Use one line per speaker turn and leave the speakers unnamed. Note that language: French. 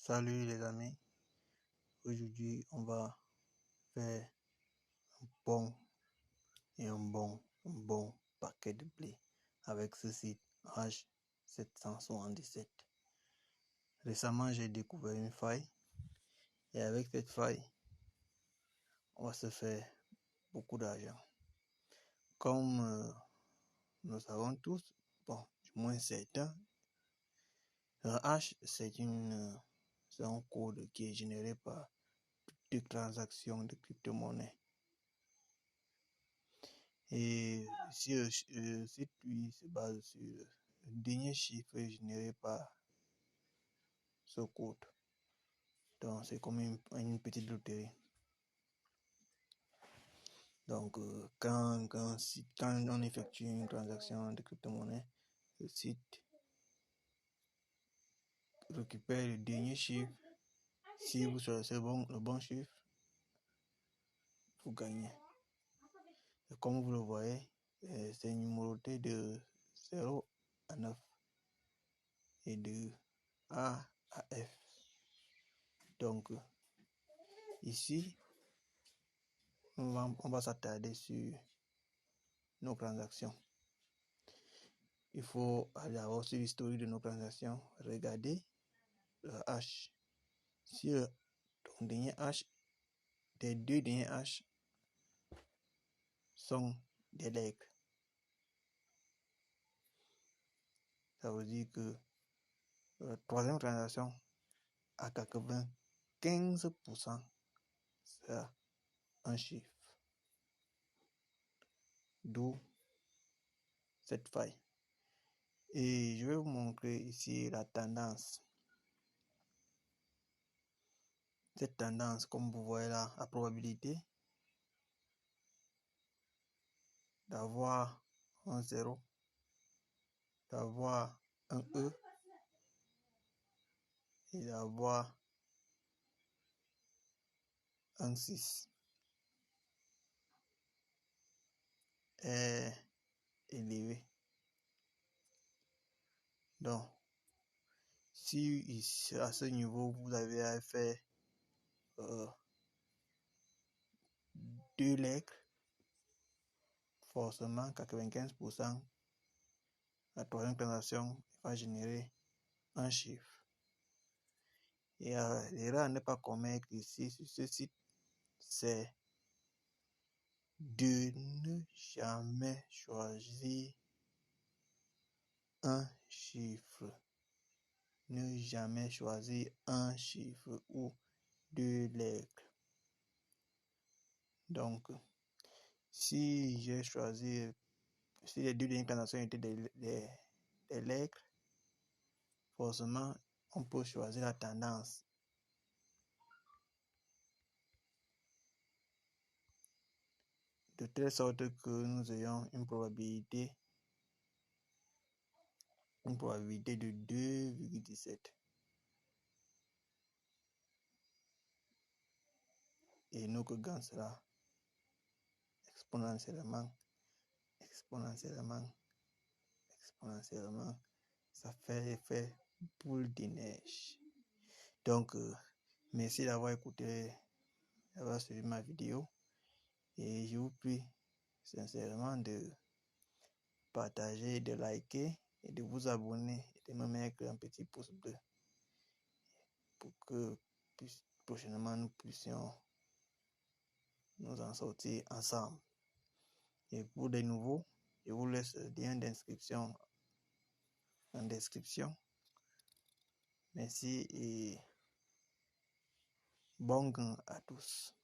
Salut les amis, aujourd'hui on va faire un bon paquet de blé avec ce site H777. Récemment j'ai découvert une faille et avec cette faille on va se faire beaucoup d'argent. Comme nous savons tous, du moins certains, un H c'est un code qui est généré par toutes transactions de crypto-monnaie. Et si le site lui se base sur le dernier chiffre généré par ce code. Donc c'est comme une petite loterie. Donc quand on effectue une transaction de crypto-monnaie, le site récupère le dernier chiffre. Si vous choisissez le bon chiffre, vous gagnez. Et comme vous le voyez, c'est numéroté de 0 à 9 et de A à F. Donc ici, on va s'attarder sur nos transactions. Il faut aller avoir sur l'historique de nos transactions, regarder le H. Si ton dernier H, tes deux derniers H sont des lettres, ça veut dire que la troisième transaction à 95% sera un chiffre. D'où cette faille. Et je vais vous montrer ici la tendance. Cette tendance, comme vous voyez là, la probabilité d'avoir un 0, d'avoir un E et d'avoir un 6 est élevé. Donc, si à ce niveau vous avez à faire deux lettres, forcément 95%, la troisième transaction va générer un chiffre. Et l'erreur à ne pas commettre ici sur ce site, c'est de ne jamais choisir un chiffre. Ne jamais choisir un chiffre ou deux lettres. Donc, si j'ai choisi, si les deux dernières transactions étaient des lettres, forcément, on peut choisir la tendance. De telle sorte que nous ayons une probabilité de 2,17. Et notre gain sera exponentiellement. Ça fait effet boule de neige. Donc, merci d'avoir écouté, d'avoir suivi ma vidéo. Et je vous prie sincèrement de partager, de liker et de vous abonner et de me mettre un petit pouce bleu pour que prochainement nous puissions nous en sortir ensemble. Et pour des nouveaux, je vous laisse le lien d'inscription en description. Merci et bon gain à tous.